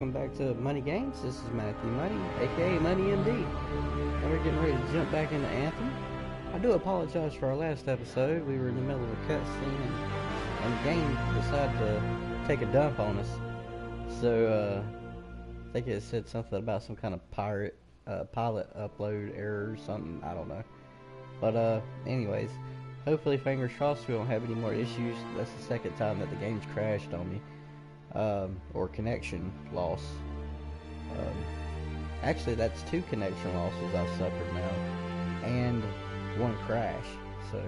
Welcome back to Money Games. This is Matthew Money, aka Money MD, and we're getting ready to jump back into Anthem. I do apologize for our last episode. We were in the middle of a cutscene, and the game decided to take a dump on us. So I think it said something about some kind of pilot upload error or something. I don't know. But anyways, hopefully, fingers crossed, we won't have any more issues. That's the second time that the game's crashed on me. Or connection loss. Actually, that's 2 connection losses I've suffered now, and 1 crash. So,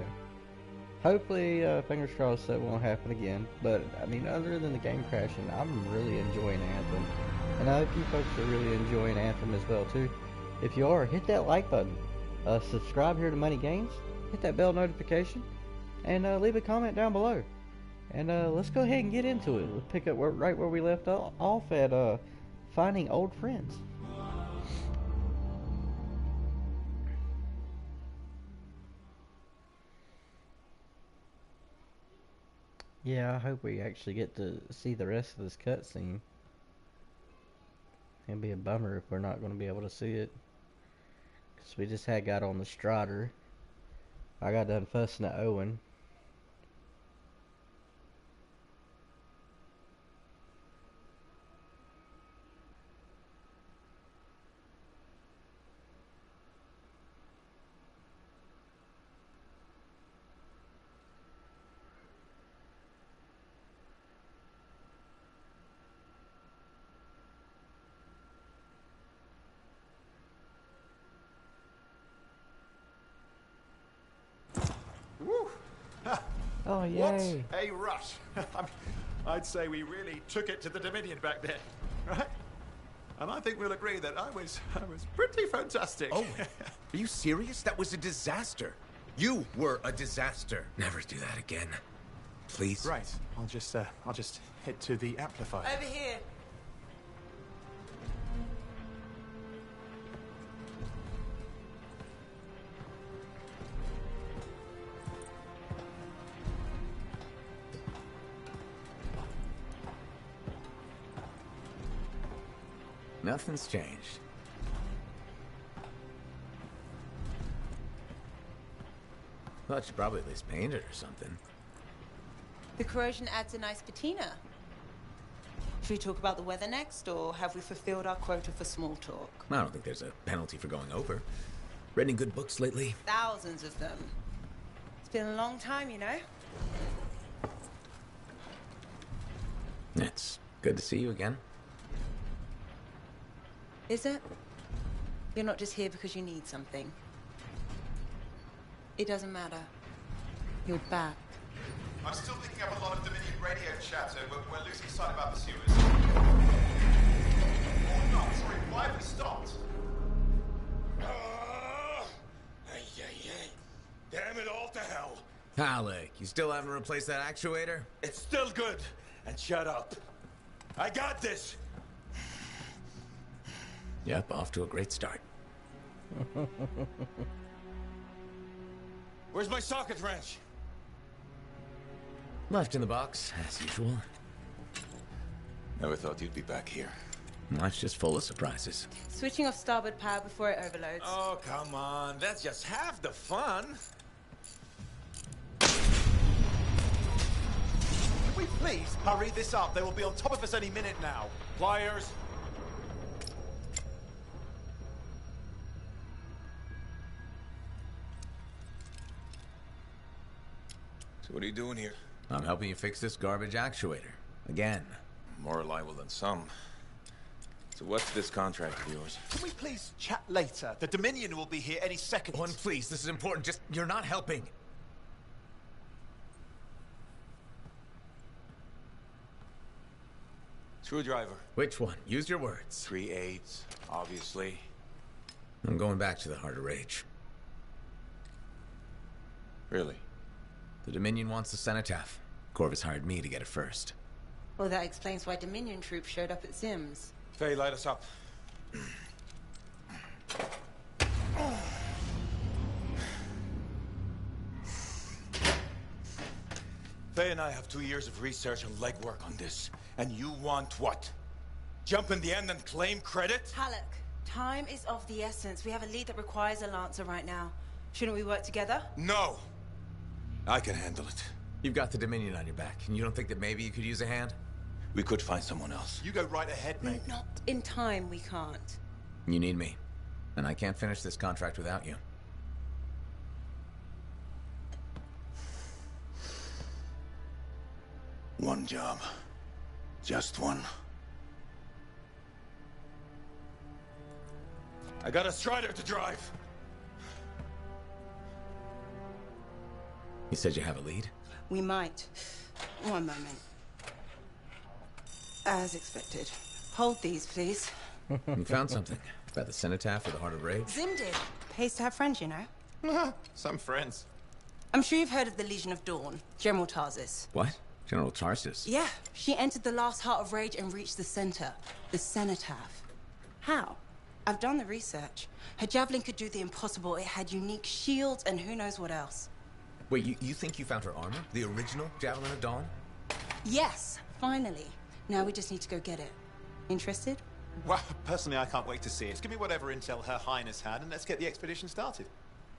hopefully, fingers crossed that won't happen again. But, I mean, other than the game crashing, I'm really enjoying Anthem. And I hope you folks are really enjoying Anthem as well, too. If you are, hit that like button. Subscribe here to Money Games. Hit that bell notification. And leave a comment down below. And let's go ahead and get into it. Let's pick up right where we left off at finding old friends. Yeah, I hope we actually get to see the rest of this cutscene. It'd be a bummer if we're not going to be able to see it. Because we just got on the Strider. I got done fussing at Owen. Oh, yay. What a rush. I'd say we really took it to the Dominion back then, right? And I think we'll agree that I was pretty fantastic. Oh, are you serious? That was a disaster. You were a disaster. Never do that again. Please. Right. I'll just head to the amplifier. Over here. Nothing's changed. Well, I should probably at least paint it or something. The corrosion adds a nice patina. Should we talk about the weather next, or have we fulfilled our quota for small talk? I don't think there's a penalty for going over. Read any good books lately? Thousands of them. It's been a long time, you know? It's good to see you again. Is it? You're not just here because you need something. It doesn't matter. You're back. I'm still picking up a lot of Dominion radio chatter, but we're losing sight about the sewers. Oh, no, sorry. Why have we stopped? Damn it all to hell. Alec, you still haven't replaced that actuator? It's still good. And shut up. I got this. Yep, off to a great start. Where's my socket wrench? Left in the box, as usual. Never thought you'd be back here. Life's just full of surprises. Switching off starboard power before it overloads. Oh, come on. That's just half the fun. Can we please hurry this up? They will be on top of us any minute now. Pliers. So what are you doing here? I'm helping you fix this garbage actuator. Again. More reliable than some. So what's this contract of yours? Can we please chat later? The Dominion will be here any second. One, please, this is important. Just, you're not helping. Screwdriver. Which one? Use your words. 3/8, obviously. I'm going back to the Heart of Rage. Really? The Dominion wants the cenotaph. Corvus hired me to get it first. Well, that explains why Dominion troops showed up at Zim's. Faye, light us up. Faye and I have 2 years of research and legwork on this. And you want what? jump in the end and claim credit? Halleck, time is of the essence. We have a lead that requires a Lancer right now. Shouldn't we work together? No! I can handle it. You've got the Dominion on your back, and you don't think that maybe you could use a hand? We could find someone else. You go right ahead, mate. Not in time, we can't. You need me, and I can't finish this contract without you. One job. Just one. I got a Strider to drive. You said you have a lead? We might. One moment. As expected. Hold these, please. You found something. About the cenotaph or the Heart of Rage? Zim did. Pays to have friends, you know. Some friends. I'm sure you've heard of the Legion of Dawn. General Tarsis. What? General Tarsis? Yeah. She entered the last Heart of Rage and reached the center. The cenotaph. How? I've done the research. Her javelin could do the impossible. It had unique shields and who knows what else. Wait, you think you found her armor? The original Javelin of Dawn? Yes, finally. Now we just need to go get it. Interested? Well, personally, I can't wait to see it. Just give me whatever intel Her Highness had, and let's get the expedition started.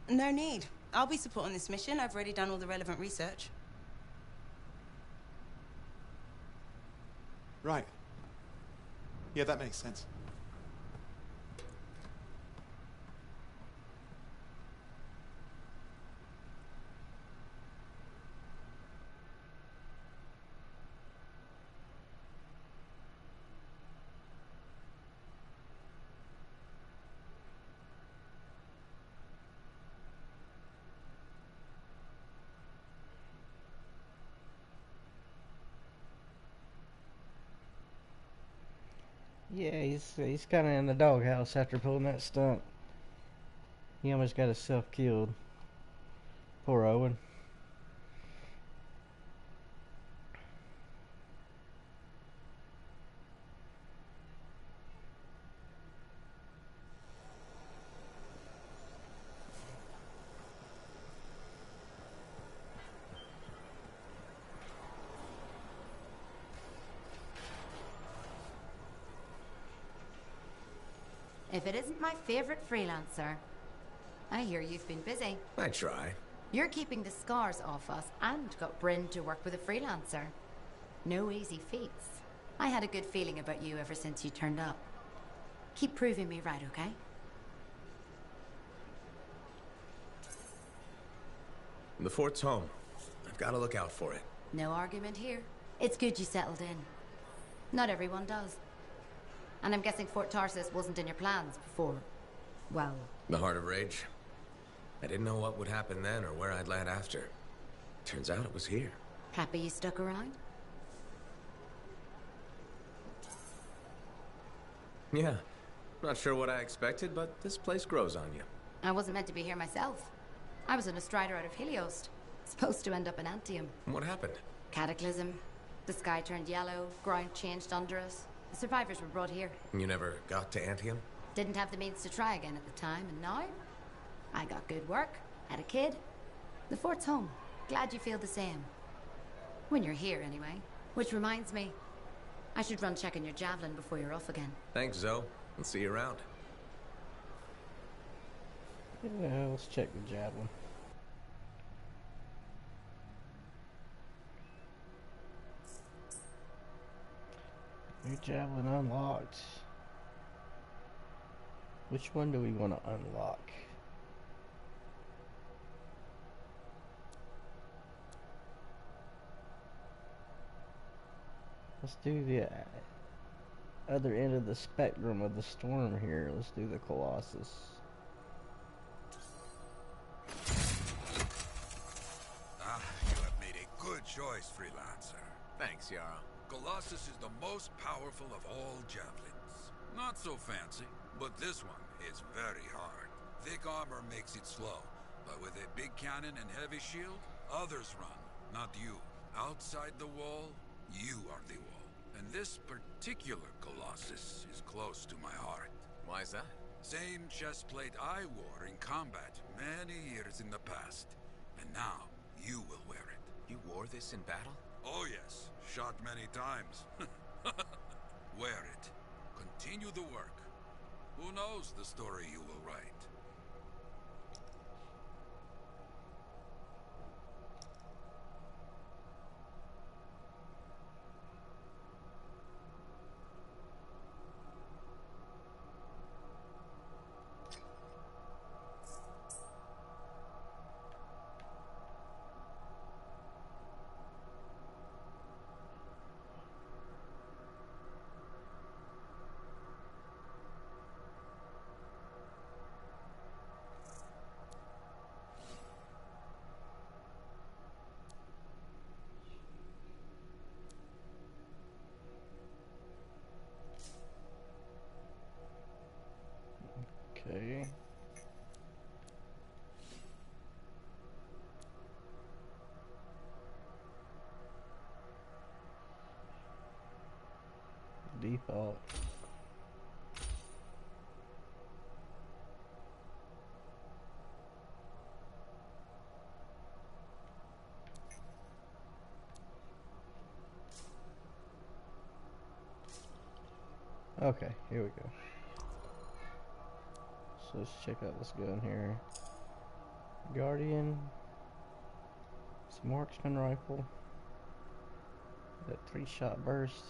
No need. I'll be supporting this mission. I've already done all the relevant research. Right. Yeah, that makes sense. Yeah, he's kind of in the doghouse after pulling that stunt. He almost got himself killed. Poor Owen. If it isn't my favorite freelancer. I hear you've been busy. I try. You're keeping the scars off us and got Bryn to work with a freelancer. No easy feats. I had a good feeling about you ever since you turned up. Keep proving me right, okay? The fort's home. I've got to look out for it. No argument here. It's good you settled in. Not everyone does. And I'm guessing Fort Tarsis wasn't in your plans before, well... The Heart of Rage? I didn't know what would happen then or where I'd land after. Turns out it was here. Happy you stuck around? Yeah. Not sure what I expected, but this place grows on you. I wasn't meant to be here myself. I was on a strider out of Helios. Supposed to end up in Anthem. What happened? Cataclysm. The sky turned yellow, ground changed under us. The survivors were brought here. You never got to Anthem? Didn't have the means to try again at the time, and now? I got good work, had a kid. The fort's home. Glad you feel the same. When you're here, anyway. Which reminds me, I should run checking your javelin before you're off again. Thanks, Zoe. I'll see you around. Yeah, let's check the javelin. New javelin unlocked. Which one do we want to unlock? Let's do the other end of the spectrum of the storm here. Let's do the Colossus. You have made a good choice, Freelancer. Thanks, Yara. Colossus is the most powerful of all javelins. Not so fancy, but this one is very hard. Thick armor makes it slow, but with a big cannon and heavy shield, others run, not you. Outside the wall, you are the wall. And this particular Colossus is close to my heart. Why is that? Same chestplate I wore in combat many years in the past. And now, you will wear it. You wore this in battle? Oh yes, shot many times. Wear it. continue the work. Who knows the story you will write? Okay. Default. Okay, here we go. So let's check out this gun here. Guardian. It's a marksman rifle. That 3-shot burst.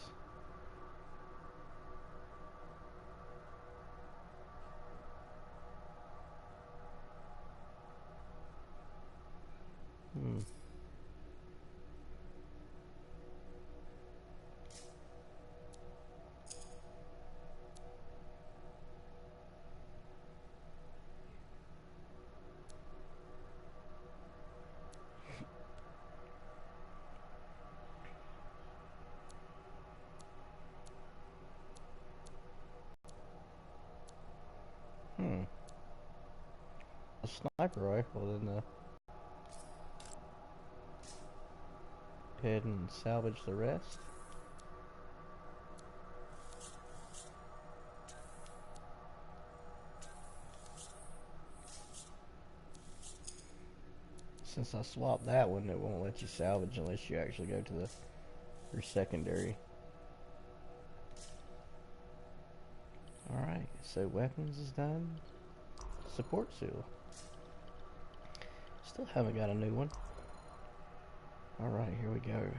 A sniper rifle, then go ahead and salvage the rest. Since I swapped that one, it won't let you salvage unless you actually go to your secondary. Alright, so weapons is done. Support seal. Still haven't got a new one. Alright, here we go.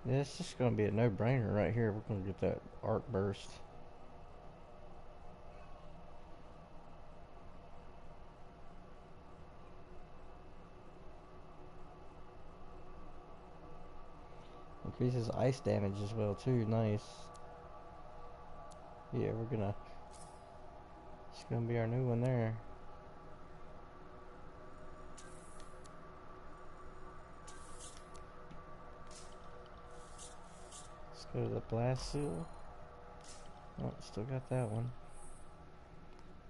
This is going to be a no-brainer right here. We're going to get that arc burst. Increases ice damage as well too. Nice. Yeah, it's gonna be our new one there. Let's go to the blast seal. Oh, still got that one.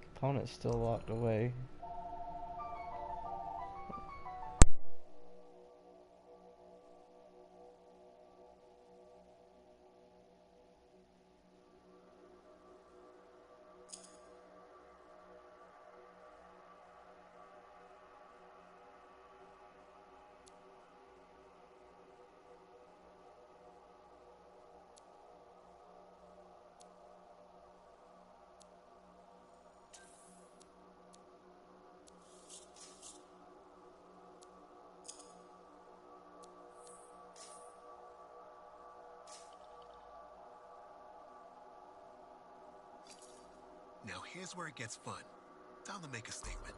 Component's still locked away. Now here's where it gets fun. Time to make a statement.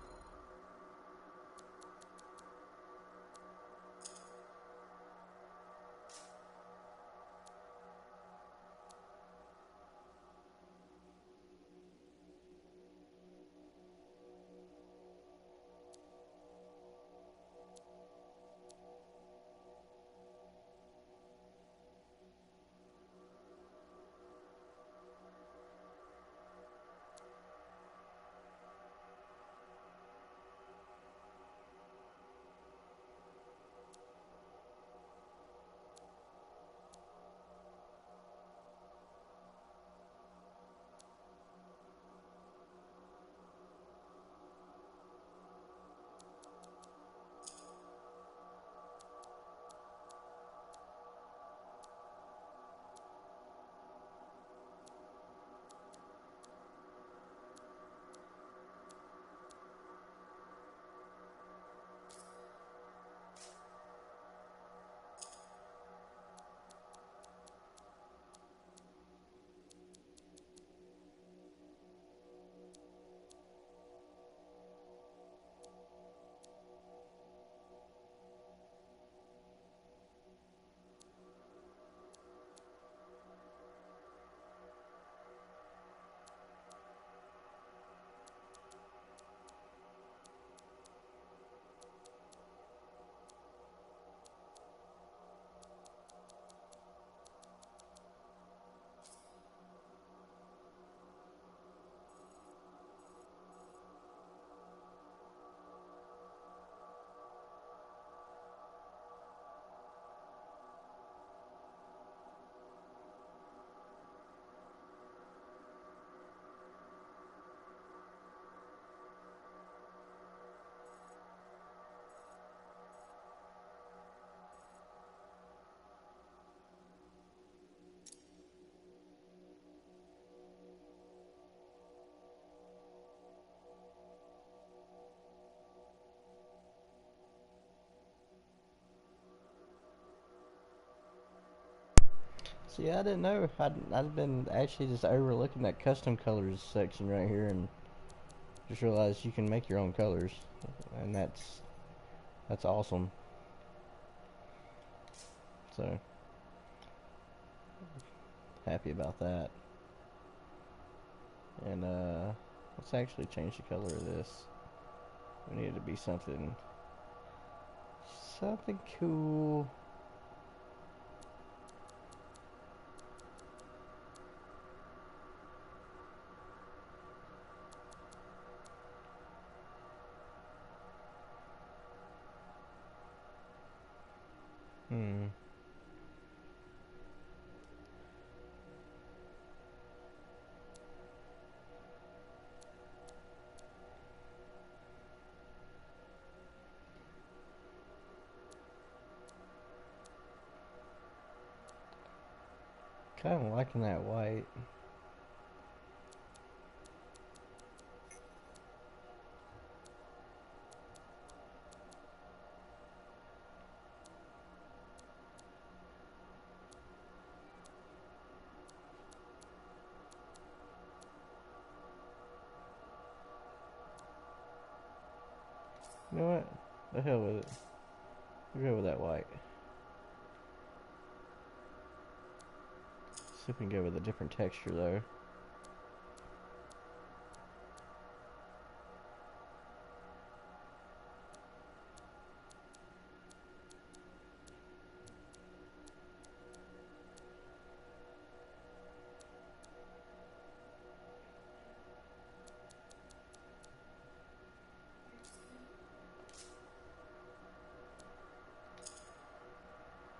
See, I didn't know. I'd been actually just overlooking that custom colors section right here, and just realized you can make your own colors, and that's awesome. So happy about that. And let's actually change the color of this. We need it to be something cool. Kind of liking that white. You know what? The hell with it. We'll go with that white. See if we can go with a different texture though.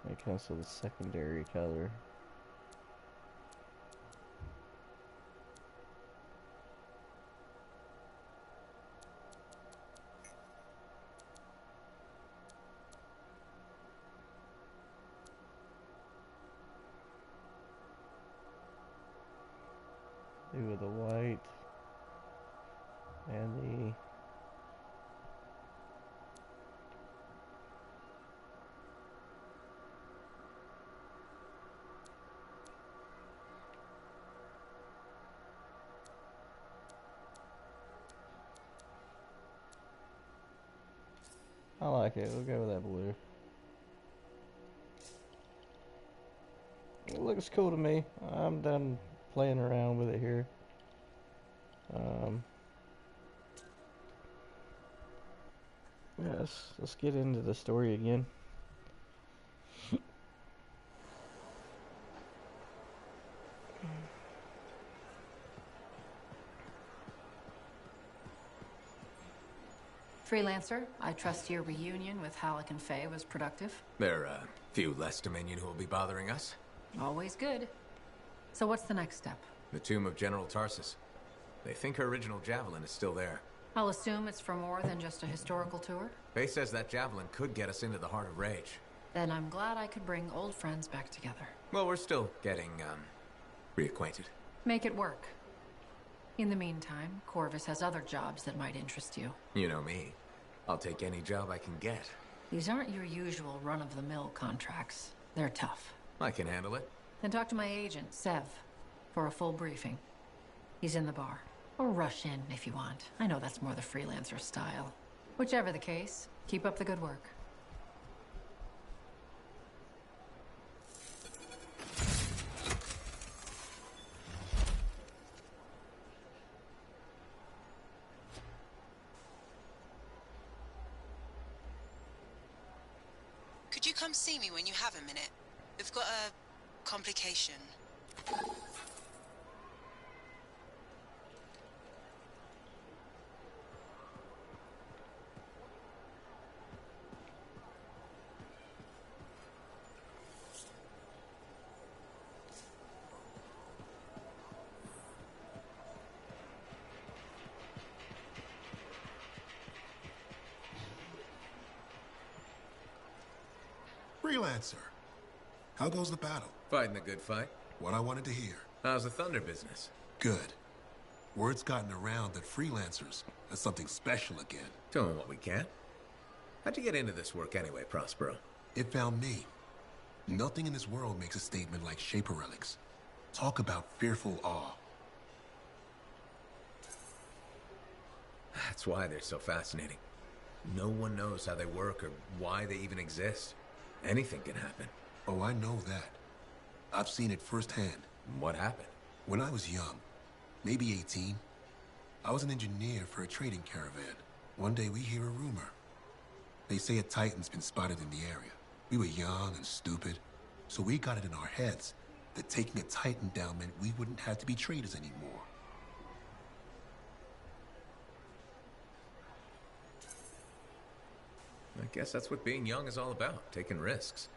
It comes with a secondary color. Do with the white and the I like it. We'll go with that blue. It looks cool to me. I'm done playing around with it here. Yes, let's get into the story again. Freelancer, I trust your reunion with Halleck and Faye was productive. There are a few less Dominion who will be bothering us. Always good. So what's the next step? The tomb of General Tarsus. They think her original javelin is still there. I'll assume it's for more than just a historical tour. Faye says that javelin could get us into the heart of Rage. Then I'm glad I could bring old friends back together. Well, we're still getting, reacquainted. Make it work. In the meantime, Corvus has other jobs that might interest you. You know me. I'll take any job I can get. These aren't your usual run-of-the-mill contracts. They're tough. I can handle it. Then talk to my agent, Sev, for a full briefing. He's in the bar. Or rush in if you want. I know that's more the freelancer style. Whichever the case, keep up the good work. Could you come see me when you have a minute? We've got a complication. Freelancer. How goes the battle? Fighting the good fight. What I wanted to hear. How's the Thunder business? Good. Word's gotten around that freelancers are something special again. Doing what we can. How'd you get into this work anyway, Prospero? It found me. Nothing in this world makes a statement like Shaper relics. Talk about fearful awe. That's why they're so fascinating. No one knows how they work or why they even exist. Anything can happen. Oh, I know that. I've seen it firsthand. What happened? When I was young, maybe 18, I was an engineer for a trading caravan. One day we hear a rumor. They say a Titan's been spotted in the area. We were young and stupid, so we got it in our heads that taking a Titan down meant we wouldn't have to be traders anymore. I guess that's what being young is all about, taking risks.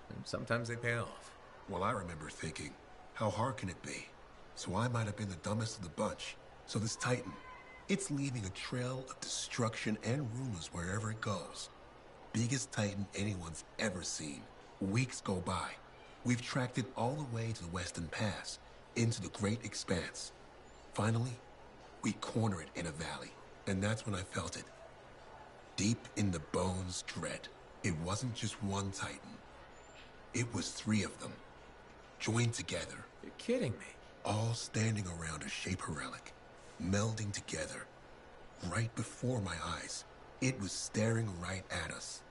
And sometimes they pay off. Well, I remember thinking, how hard can it be? So I might have been the dumbest of the bunch. So this Titan, it's leaving a trail of destruction and rumors wherever it goes. Biggest Titan anyone's ever seen. Weeks go by. We've tracked it all the way to the Western Pass, into the Great Expanse. Finally, we corner it in a valley. And that's when I felt it. Deep in the bones dread. It wasn't just one Titan. It was 3 of them, joined together. You're kidding me. All standing around a Shaper relic, melding together. Right before my eyes, it was staring right at us.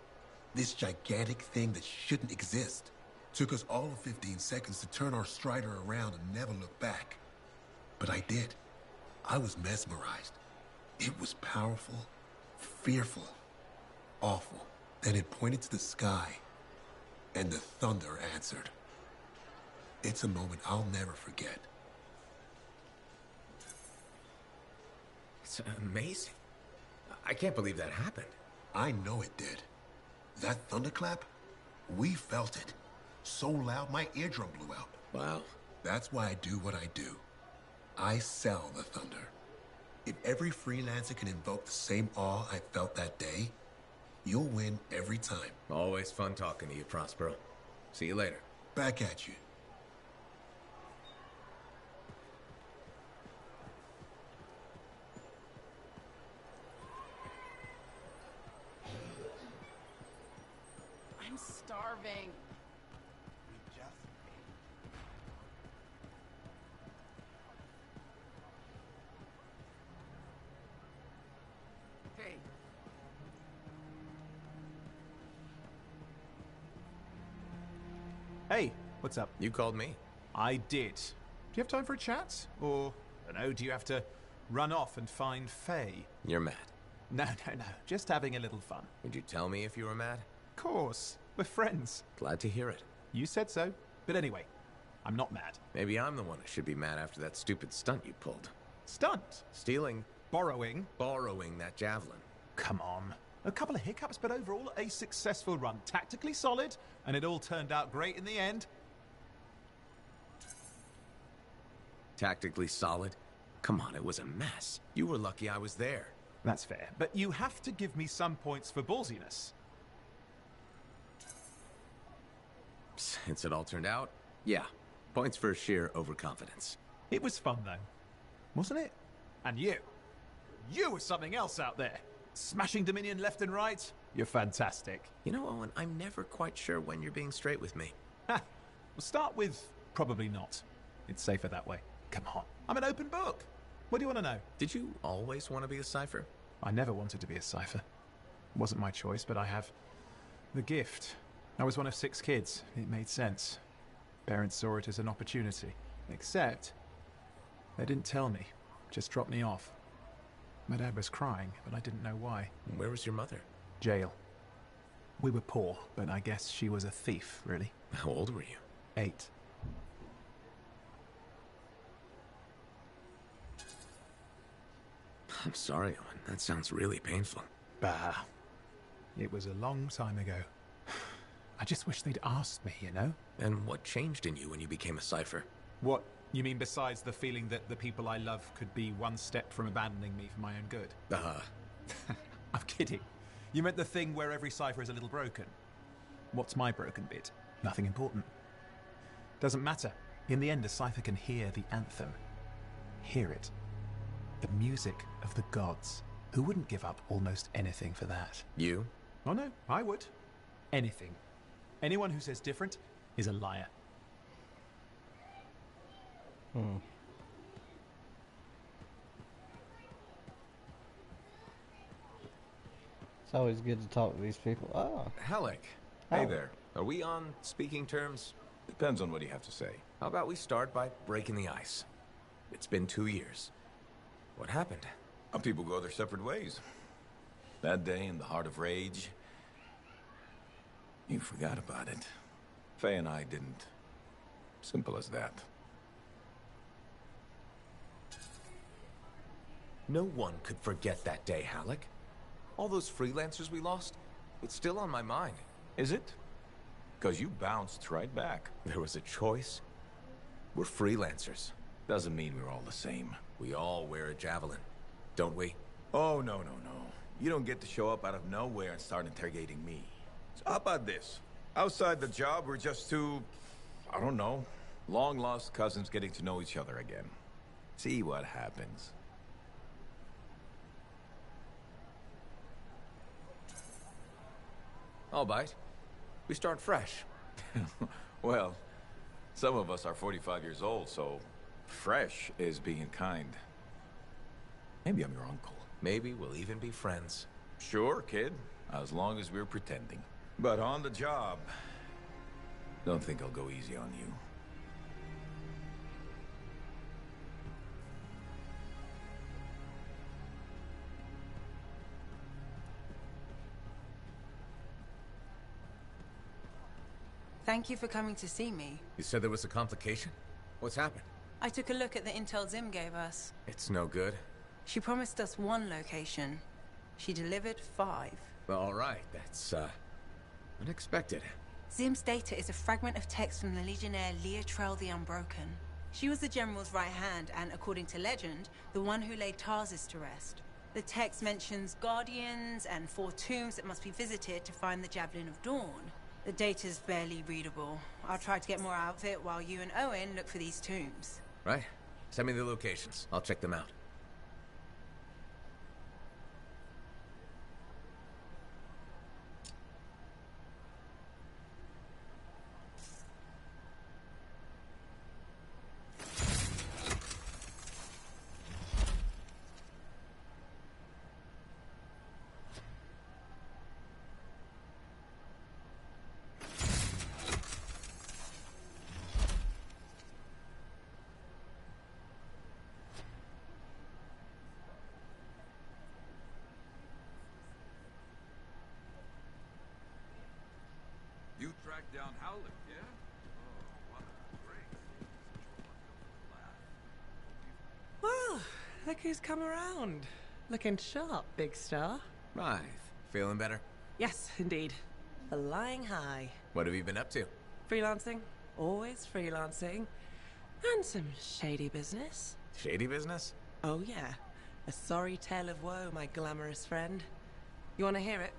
This gigantic thing that shouldn't exist. Took us all of 15 seconds to turn our Strider around and never look back. But I did. I was mesmerized. It was powerful, fearful, awful. Then it pointed to the sky, and the thunder answered. It's a moment I'll never forget. It's amazing. I can't believe that happened. I know it did. That thunderclap, we felt it. So loud my eardrum blew out. Wow. That's why I do what I do. I sell the thunder. If every freelancer can invoke the same awe I felt that day, you'll win every time. Always fun talking to you, Prospero. See you later. Back at you. I'm starving. Hey. Hey, what's up? You called me. I did. Do you have time for a chat? Or, I don't know, do you have to run off and find Faye? You're mad. No, just having a little fun. Would you tell me if you were mad? Of course, we're friends. Glad to hear it. You said so. But anyway, I'm not mad. Maybe I'm the one who should be mad after that stupid stunt you pulled. Stunt? Stealing. Borrowing that javelin. Come on. A couple of hiccups, but overall a successful run. Tactically solid, and it all turned out great in the end. Tactically solid? Come on, it was a mess. You were lucky I was there. That's fair, but you have to give me some points for ballsiness. Since it all turned out, yeah. Points for sheer overconfidence. It was fun, though. Wasn't it? And you. You were something else out there. Smashing Dominion left and right. You're fantastic. You know, Owen, I'm never quite sure when you're being straight with me. Ha! We'll start with probably not. It's safer that way. Come on. I'm an open book. What do you want to know? Did you always want to be a cipher? I never wanted to be a cipher. It wasn't my choice, but I have the gift. I was one of 6 kids. It made sense. Parents saw it as an opportunity. Except, they didn't tell me. Just dropped me off. My dad was crying, but I didn't know why. Where was your mother? Jail. We were poor, but I guess she was a thief, really. How old were you? 8. I'm sorry, Owen. That sounds really painful. Bah. It was a long time ago. I just wish they'd asked me, you know? And what changed in you when you became a cipher? What? You mean besides the feeling that the people I love could be one step from abandoning me for my own good? I'm kidding. You meant the thing where every cipher is a little broken. What's my broken bit? Nothing important. Doesn't matter. In the end, a cipher can hear the anthem. Hear it. The music of the gods. Who wouldn't give up almost anything for that? You? Oh no, I would. Anything. Anyone who says different, is a liar. It's always good to talk to these people. Oh. Halleck. Hey there. Are we on speaking terms? Depends on what you have to say. How about we start by breaking the ice? It's been 2 years. What happened? People go their separate ways. That day in the heart of rage, you forgot about it. Faye and I didn't. Simple as that. No one could forget that day, Halleck. All those freelancers we lost, it's still on my mind. Is it? Because you bounced right back. There was a choice. We're freelancers. Doesn't mean we're all the same. We all wear a javelin, don't we? Oh, no. You don't get to show up out of nowhere and start interrogating me. So how about this? Outside the job, we're just two, I don't know, long-lost cousins getting to know each other again. See what happens. I'll bite. We start fresh. Well, some of us are 45 years old, so fresh is being kind. Maybe I'm your uncle. Maybe we'll even be friends. Sure, kid. As long as we're pretending. But on the job, don't think I'll go easy on you. Thank you for coming to see me. You said there was a complication? What's happened? I took a look at the intel Zim gave us. It's no good. She promised us 1 location. She delivered 5. Well, all right, that's, unexpected. Zim's data is a fragment of text from the Legionnaire Leotrel the Unbroken. She was the General's right hand and, according to legend, the one who laid Tarsus to rest. The text mentions guardians and 4 tombs that must be visited to find the Javelin of Dawn. The data's barely readable. I'll try to get more out of it while you and Owen look for these tombs. Right. Send me the locations. I'll check them out. You tracked down Howlett, yeah? Oh, what a great. Well, look who's come around. Looking sharp, big star. Right. Feeling better? Yes, indeed. Flying high. What have you been up to? Freelancing. Always freelancing. And some shady business. Shady business? Oh, yeah. A sorry tale of woe, my glamorous friend. You want to hear it?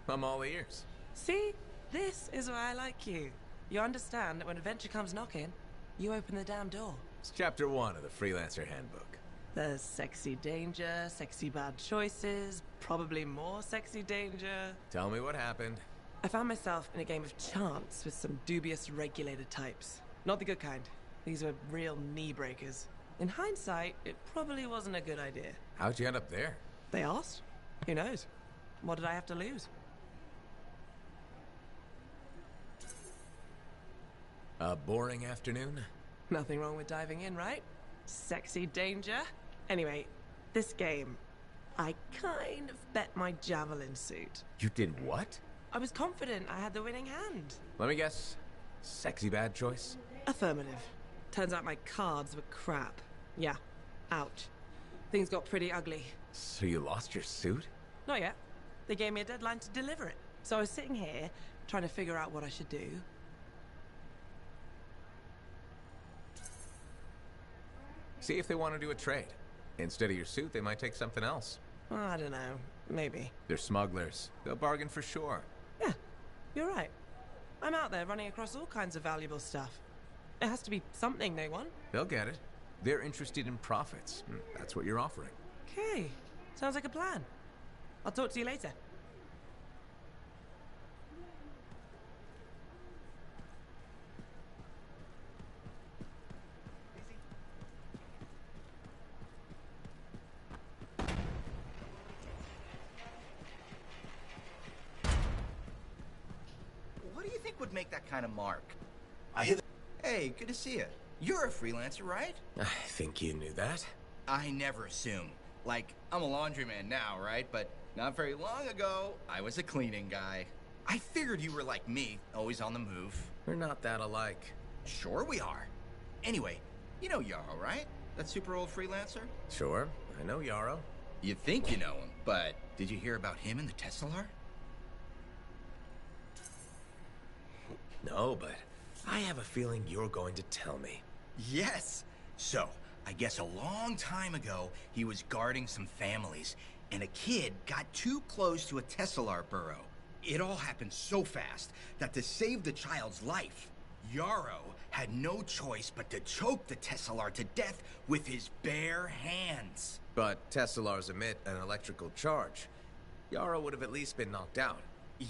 I'm all ears. See? This is why I like you. You understand that when adventure comes knocking, you open the damn door. It's chapter 1 of the Freelancer Handbook. There's sexy danger, sexy bad choices, probably more sexy danger. Tell me what happened. I found myself in a game of chance with some dubious regulated types. Not the good kind. These were real knee breakers. In hindsight, it probably wasn't a good idea. How'd you end up there? They asked. Who knows? What did I have to lose? A boring afternoon? Nothing wrong with diving in, right? Sexy danger. Anyway, this game, I kind of bet my javelin suit. You did what? I was confident I had the winning hand. Let me guess. Sexy bad choice? Affirmative. Turns out my cards were crap. Yeah. Ouch. Things got pretty ugly. So you lost your suit? Not yet. They gave me a deadline to deliver it. So I was sitting here, trying to figure out what I should do. See if they want to do a trade. Instead of your suit, they might take something else. I don't know. Maybe. They're smugglers. They'll bargain for sure. Yeah, you're right. I'm out there running across all kinds of valuable stuff. It has to be something they want. They'll get it. They're interested in profits. That's what you're offering. Okay. Sounds like a plan. I'll talk to you later. make that kind of mark. I hear. Hey, good to see you. You're a freelancer, right? I think you knew that. I never assume. Like, I'm a laundryman now, right? But not very long ago, I was a cleaning guy. I figured you were like me, always on the move. We're not that alike. Sure we are. Anyway, you know Yarrow, right? That super old freelancer? Sure, I know Yarrow. You think you know him, but did you hear about him and the Teslar? No, but I have a feeling you're going to tell me. Yes. So, I guess a long time ago, he was guarding some families, and a kid got too close to a Teslar burrow. It all happened so fast that to save the child's life, Yarrow had no choice but to choke the Teslar to death with his bare hands. But Teslars emit an electrical charge. Yarrow would have at least been knocked out.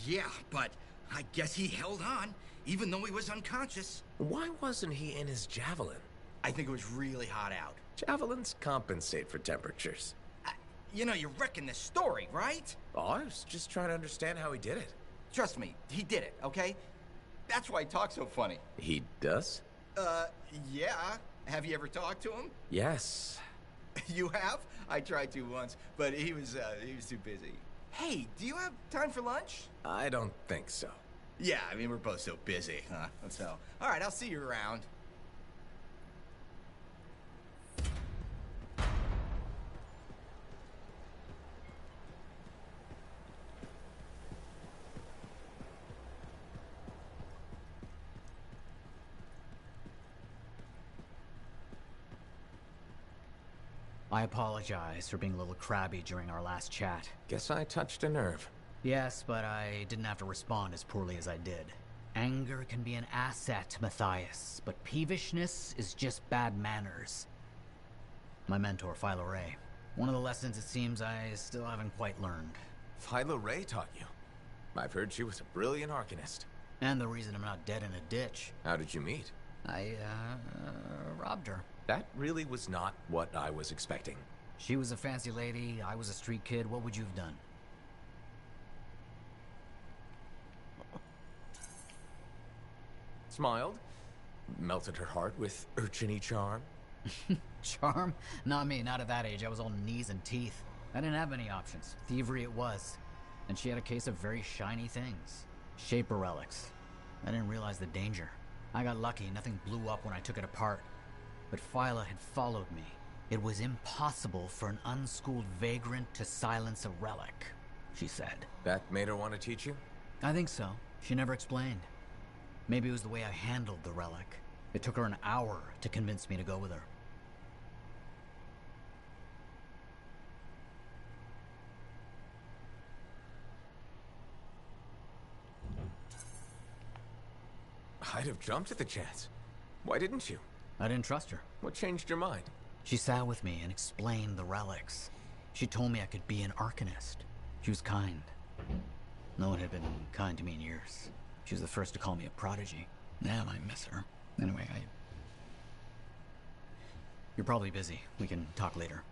Yeah, but I guess he held on, even though he was unconscious. Why wasn't he in his javelin? I think it was really hot out. Javelins compensate for temperatures. You know, you're wrecking this story, right? Oh, I was just trying to understand how he did it. Trust me, he did it, okay? That's why he talks so funny. He does? Yeah. Have you ever talked to him? Yes. You have? I tried to once, but he was too busy. Hey, do you have time for lunch? I don't think so. Yeah, I mean, we're both so busy, huh? So, all right, I'll see you around. I apologize for being a little crabby during our last chat. Guess I touched a nerve. Yes, but I didn't have to respond as poorly as I did. Anger can be an asset, Matthias, but peevishness is just bad manners. My mentor, Philo Ray. One of the lessons it seems I still haven't quite learned. Philo Ray taught you? I've heard she was a brilliant arcanist. And the reason I'm not dead in a ditch. How did you meet? I, robbed her. That really was not what I was expecting. She was a fancy lady, I was a street kid. What would you have done? Smiled. Melted her heart with urchin-y charm. Charm? Not me, not at that age. I was all knees and teeth. I didn't have any options. Thievery it was. And she had a case of very shiny things. Shaper relics. I didn't realize the danger. I got lucky, nothing blew up when I took it apart. But Philo had followed me. It was impossible for an unschooled vagrant to silence a relic, she said. That made her want to teach you? I think so. She never explained. Maybe it was the way I handled the relic. It took her an hour to convince me to go with her. I'd have jumped at the chance. Why didn't you? I didn't trust her. What changed your mind? She sat with me and explained the relics. She told me I could be an arcanist. She was kind. No one had been kind to me in years. She was the first to call me a prodigy. Damn, I miss her. Anyway, You're probably busy. We can talk later.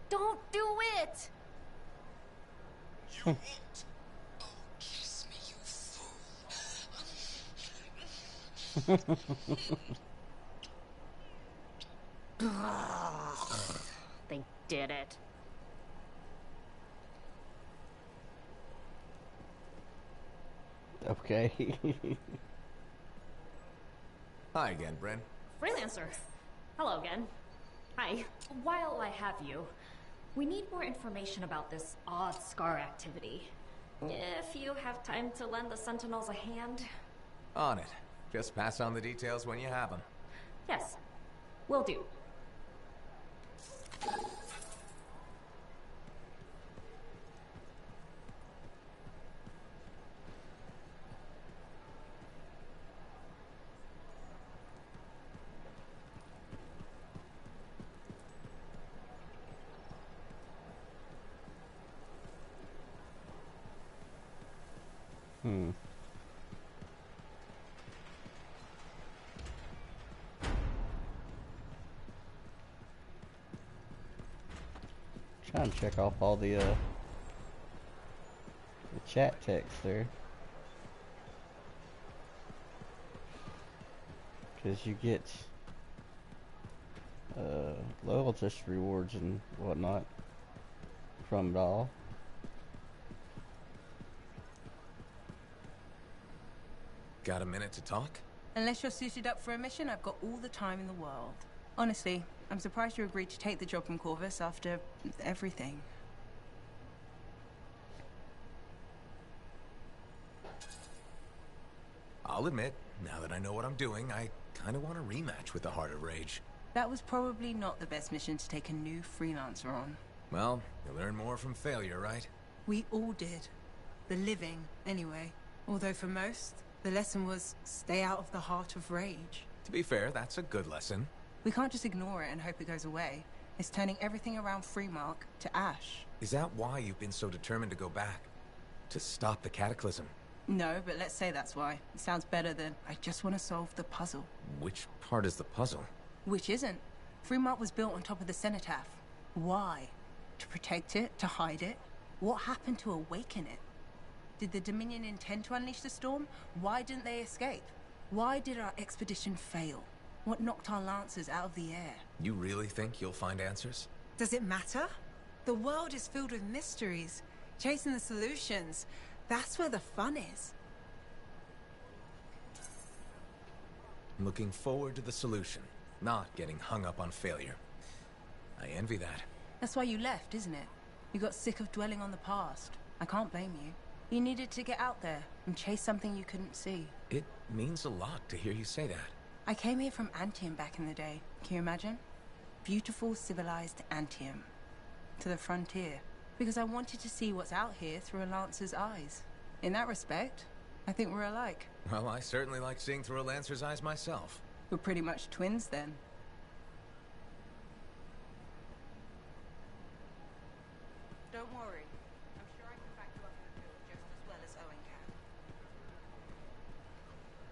Don't do it! You won't. Oh, kiss me, you fool. They did it. Okay. Hi again, Bryn. Freelancer. Hello again. Hi. While I have you, we need more information about this odd scar activity. If you have time to lend the Sentinels a hand. On it. Just pass on the details when you have them. Yes, will do. Trying to check off all the chat text there, because you get loyalty rewards and whatnot from it all. Got a minute to talk? Unless you're suited up for a mission, I've got all the time in the world. Honestly, I'm surprised you agreed to take the job from Corvus after everything. I'll admit, now that I know what I'm doing, I kind of want a rematch with the Heart of Rage. That was probably not the best mission to take a new freelancer on. Well, you learn more from failure, right? We all did. The living, anyway. Although for most, the lesson was stay out of the Heart of Rage. To be fair, that's a good lesson. We can't just ignore it and hope it goes away. It's turning everything around Freemark to ash. Is that why you've been so determined to go back? To stop the cataclysm? No, but let's say that's why. It sounds better than I just want to solve the puzzle. Which part is the puzzle? Which isn't. Freemark was built on top of the cenotaph. Why? To protect it? To hide it? What happened to awaken it? Did the Dominion intend to unleash the storm? Why didn't they escape? Why did our expedition fail? What knocked our lancers out of the air? You really think you'll find answers? Does it matter? The world is filled with mysteries. Chasing the solutions, that's where the fun is. Looking forward to the solution, not getting hung up on failure. I envy that. That's why you left, isn't it? You got sick of dwelling on the past. I can't blame you. You needed to get out there and chase something you couldn't see. It means a lot to hear you say that. I came here from Anthem back in the day. Can you imagine? Beautiful, civilized Anthem. To the frontier. Because I wanted to see what's out here through a Lancer's eyes. In that respect, I think we're alike. Well, I certainly like seeing through a Lancer's eyes myself. We're pretty much twins then. Don't worry. I'm sure I can back you up in the field just as well as Owen can.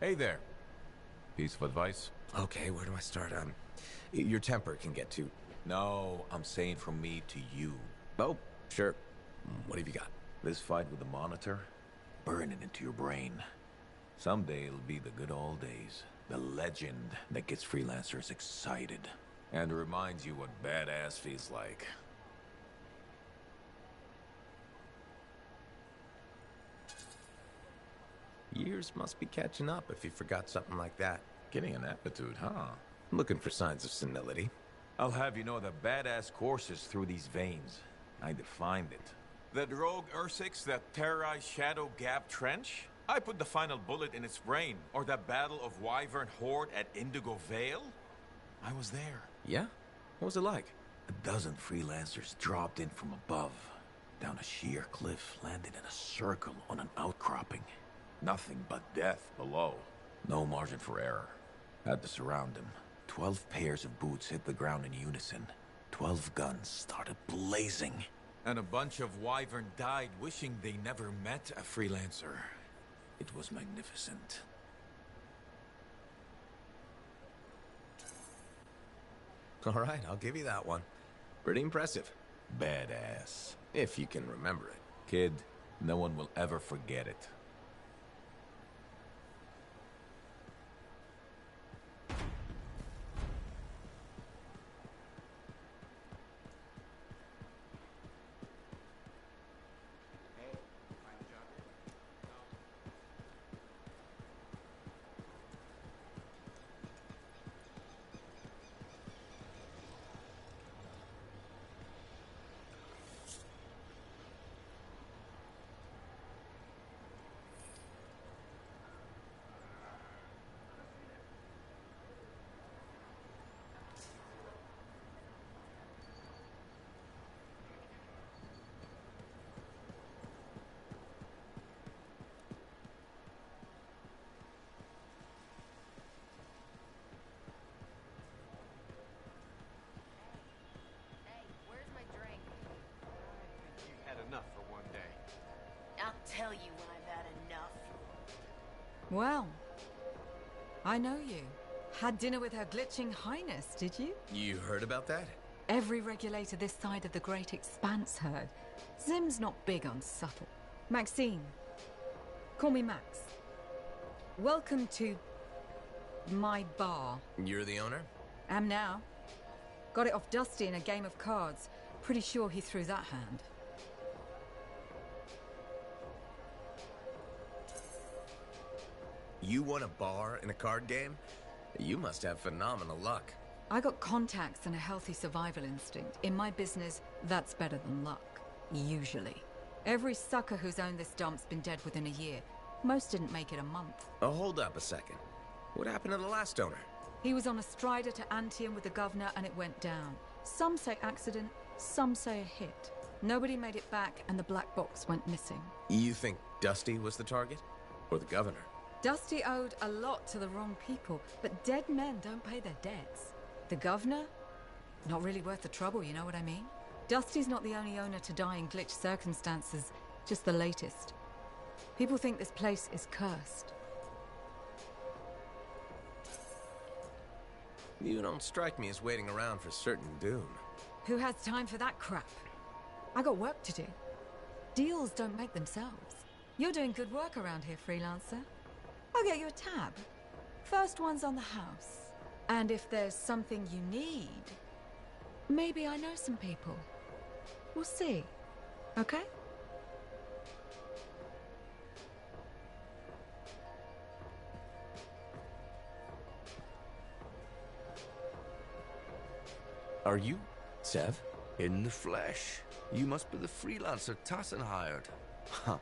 Hey there. Piece of advice? Okay, where do I start? Your temper can get to... No, I'm saying from me to you. Oh, sure. What have you got? This fight with the Monitor, burn it into your brain. Someday it'll be the good old days. The legend that gets freelancers excited. And reminds you what badass feels like. Years must be catching up if you forgot something like that. Getting an aptitude, huh? Looking for signs of senility. I'll have you know that badass courses through these veins. I defined it. That rogue Ursix that terrorized Shadow Gap Trench? I put the final bullet in its brain. Or that battle of Wyvern Horde at Indigo Vale? I was there. Yeah? What was it like? A dozen freelancers dropped in from above. Down a sheer cliff, landed in a circle on an outcropping. Nothing but death below. No margin for error. Had to surround them. 12 pairs of boots hit the ground in unison. 12 guns started blazing. And a bunch of Wyvern died wishing they never met a freelancer. It was magnificent. All right, I'll give you that one. Pretty impressive. Badass. If you can remember it. Kid, no one will ever forget it. Well, I know you. Had dinner with Her Glitching Highness, did you? You heard about that? Every regulator this side of the Great Expanse heard. Zim's not big on subtle. Maxine. Call me Max. Welcome to my bar. You're the owner? Am now. Got it off Dusty in a game of cards. Pretty sure he threw that hand. You won a bar in a card game? You must have phenomenal luck. I got contacts and a healthy survival instinct. In my business, that's better than luck. Usually. Every sucker who's owned this dump's been dead within a year. Most didn't make it a month. Oh, hold up a second. What happened to the last owner? He was on a strider to Anthem with the governor and it went down. Some say accident, some say a hit. Nobody made it back and the black box went missing. You think Dusty was the target? Or the governor? Dusty owed a lot to the wrong people, but dead men don't pay their debts. The governor? Not really worth the trouble, you know what I mean? Dusty's not the only owner to die in glitch circumstances, just the latest. People think this place is cursed. You don't strike me as waiting around for certain doom. Who has time for that crap? I got work to do. Deals don't make themselves. You're doing good work around here, freelancer. I'll get you a tab. First one's on the house. And if there's something you need, maybe I know some people. We'll see. Okay? Are you Sev? In the flesh. You must be the freelancer Tassin hired. Huh.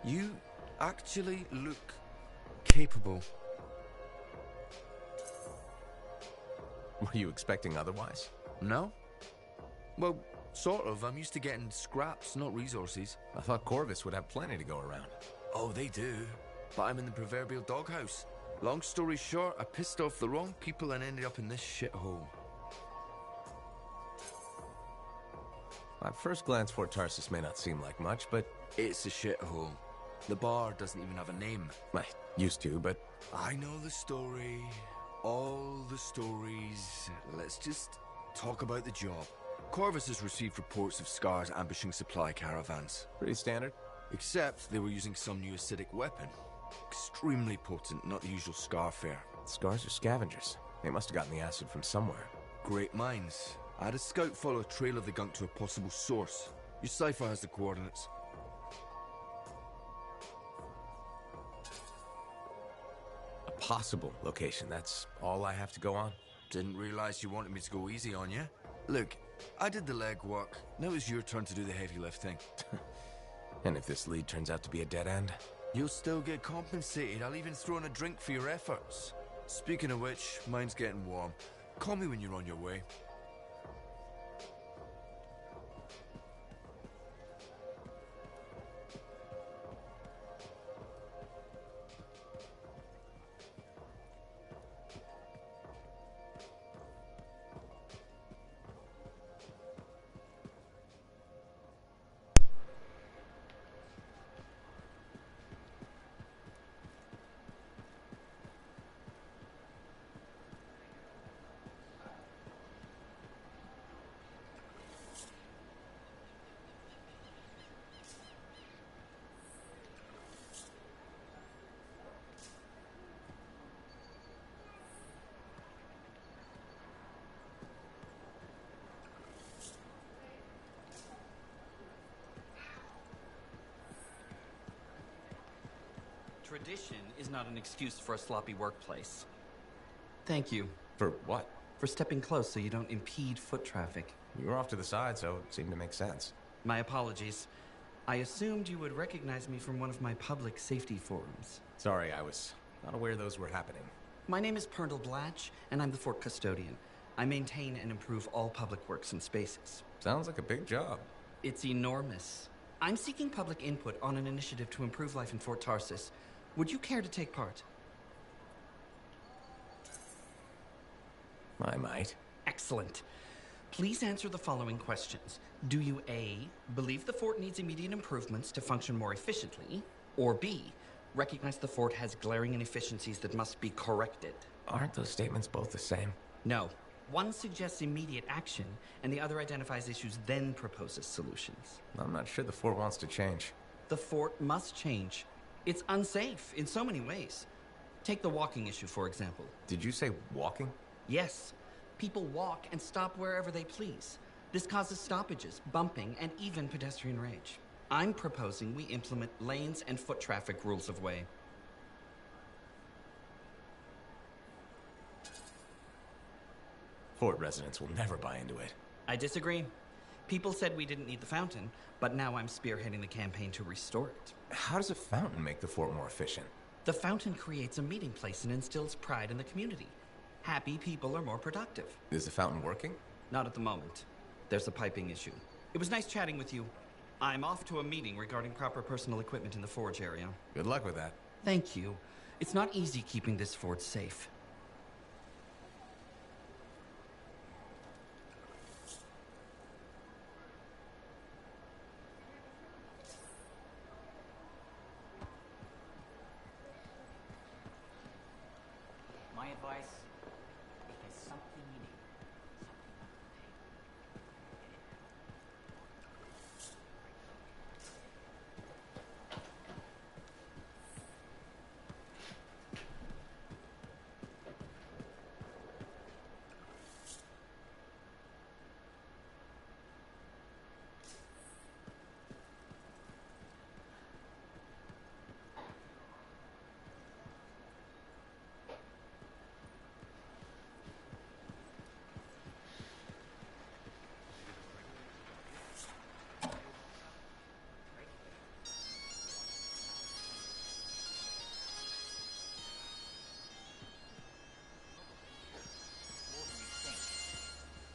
You actually look capable. Were you expecting otherwise? No? Well, sort of. I'm used to getting scraps, not resources. I thought Corvus would have plenty to go around. Oh, they do. But I'm in the proverbial doghouse. Long story short, I pissed off the wrong people and ended up in this shithole. At first glance, Fort Tarsus may not seem like much, but... It's a shithole. The bar doesn't even have a name. I used to, but... I know the story. All the stories. Let's just talk about the job. Corvus has received reports of Scars ambushing supply caravans. Pretty standard. Except they were using some new acidic weapon. Extremely potent, not the usual Scar fare. Scars are scavengers. They must have gotten the acid from somewhere. Great minds. I had a scout follow a trail of the gunk to a possible source. Your cipher has the coordinates. A possible location, that's all I have to go on? Didn't realize you wanted me to go easy on you. Look, I did the legwork. Now it's your turn to do the heavy lifting. And if this lead turns out to be a dead end? You'll still get compensated. I'll even throw in a drink for your efforts. Speaking of which, mine's getting warm. Call me when you're on your way. Tradition is not an excuse for a sloppy workplace. Thank you. For what? For stepping close so you don't impede foot traffic. You were off to the side, so it seemed to make sense. My apologies. I assumed you would recognize me from one of my public safety forums. Sorry, I was not aware those were happening. My name is Pernell Blatch, and I'm the fort custodian. I maintain and improve all public works and spaces. Sounds like a big job. It's enormous. I'm seeking public input on an initiative to improve life in Fort Tarsus. Would you care to take part? I might. Excellent. Please answer the following questions. Do you A, believe the fort needs immediate improvements to function more efficiently? Or B, recognize the fort has glaring inefficiencies that must be corrected. Aren't those statements both the same? No. One suggests immediate action, and the other identifies issues, then proposes solutions. I'm not sure the fort wants to change. The fort must change. It's unsafe in so many ways. Take the walking issue, for example. Did you say walking? Yes. People walk and stop wherever they please. This causes stoppages, bumping, and even pedestrian rage. I'm proposing we implement lanes and foot traffic rules of way. Fort residents will never buy into it. I disagree. People said we didn't need the fountain, but now I'm spearheading the campaign to restore it. How does a fountain make the fort more efficient? The fountain creates a meeting place and instills pride in the community. Happy people are more productive. Is the fountain working? Not at the moment. There's a piping issue. It was nice chatting with you. I'm off to a meeting regarding proper personal equipment in the forge area. Good luck with that. Thank you. It's not easy keeping this fort safe. My advice, if there's something you need,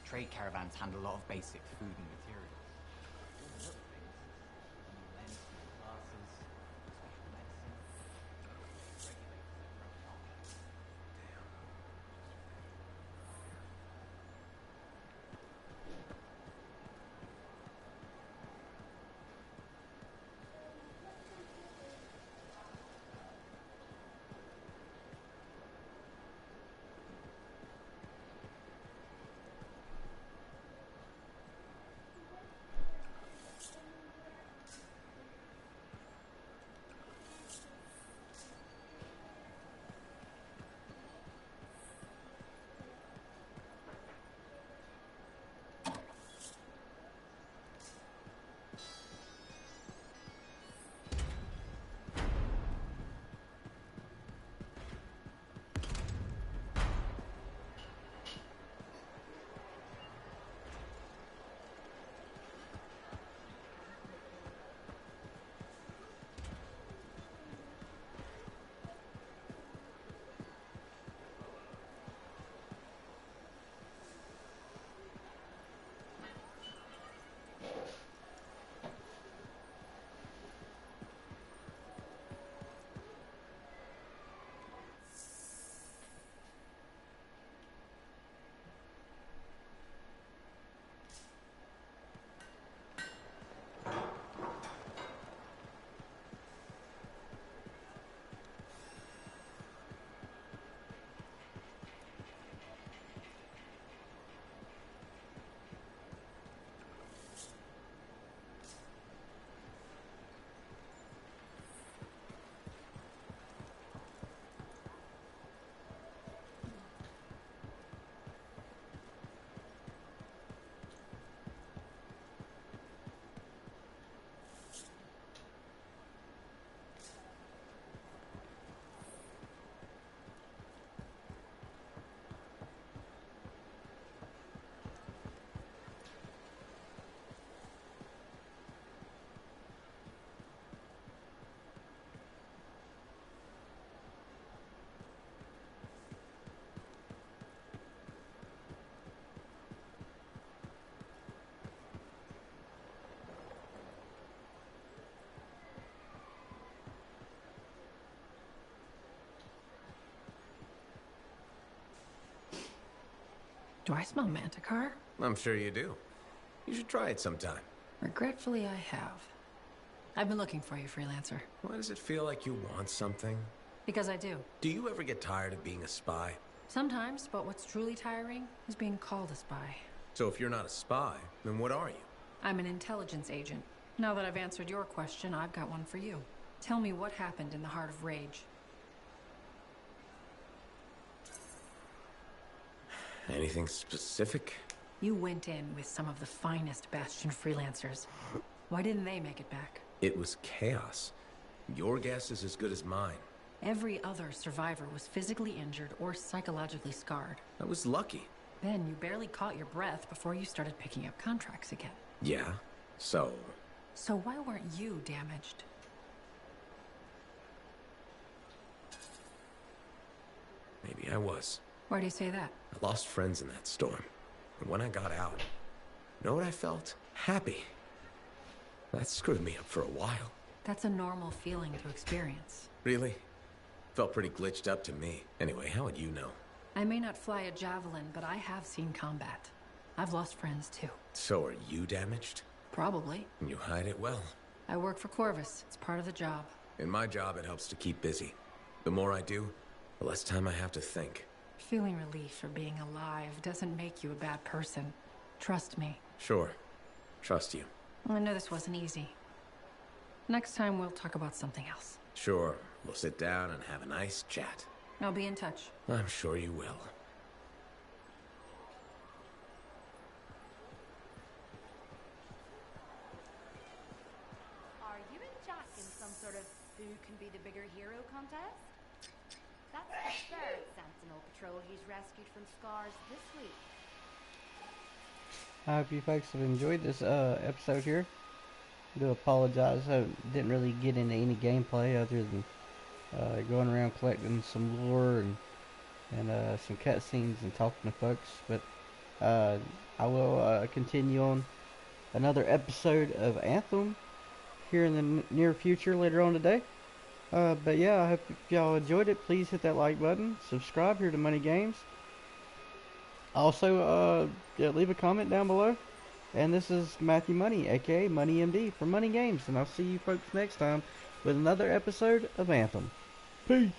trade caravans handle a lot of basic food and materials. All the little things, new lens, new glasses, special medicine, regulators that broken off. Do I smell manticore? I'm sure you do. You should try it sometime. Regretfully, I have. I've been looking for you, freelancer. Why does it feel like you want something? Because I do. Do you ever get tired of being a spy? Sometimes, but what's truly tiring is being called a spy. So if you're not a spy, then what are you? I'm an intelligence agent. Now that I've answered your question, I've got one for you. Tell me what happened in the Heart of Rage. Anything specific? You went in with some of the finest Bastion freelancers. Why didn't they make it back? It was chaos. Your guess is as good as mine. Every other survivor was physically injured or psychologically scarred. I was lucky. Then you barely caught your breath before you started picking up contracts again. Yeah, so... So why weren't you damaged? Maybe I was. Why do you say that? I lost friends in that storm. And when I got out, you know what I felt? Happy. That screwed me up for a while. That's a normal feeling to experience. Really? Felt pretty glitched up to me. Anyway, how would you know? I may not fly a javelin, but I have seen combat. I've lost friends too. So are you damaged? Probably. You hide it well. I work for Corvus. It's part of the job. In my job, it helps to keep busy. The more I do, the less time I have to think. Feeling relief for being alive doesn't make you a bad person. Trust me. Sure. Trust you. I know this wasn't easy. Next time we'll talk about something else. Sure. We'll sit down and have a nice chat. I'll be in touch. I'm sure you will. Are you and Jack in some sort of who can be the bigger hero contest? That's the third Sentinel patrol he's rescued from scars this week. I hope you folks have enjoyed this episode here. I do apologize. I didn't really get into any gameplay other than going around collecting some lore and some cutscenes and talking to folks. But I will continue on another episode of Anthem here in the near future later on today. But yeah, I hope y'all enjoyed it. Please hit that like button. Subscribe here to Money Games. Also, yeah, leave a comment down below. And this is Matthew Money, aka Money MD from Money Games. And I'll see you folks next time with another episode of Anthem. Peace.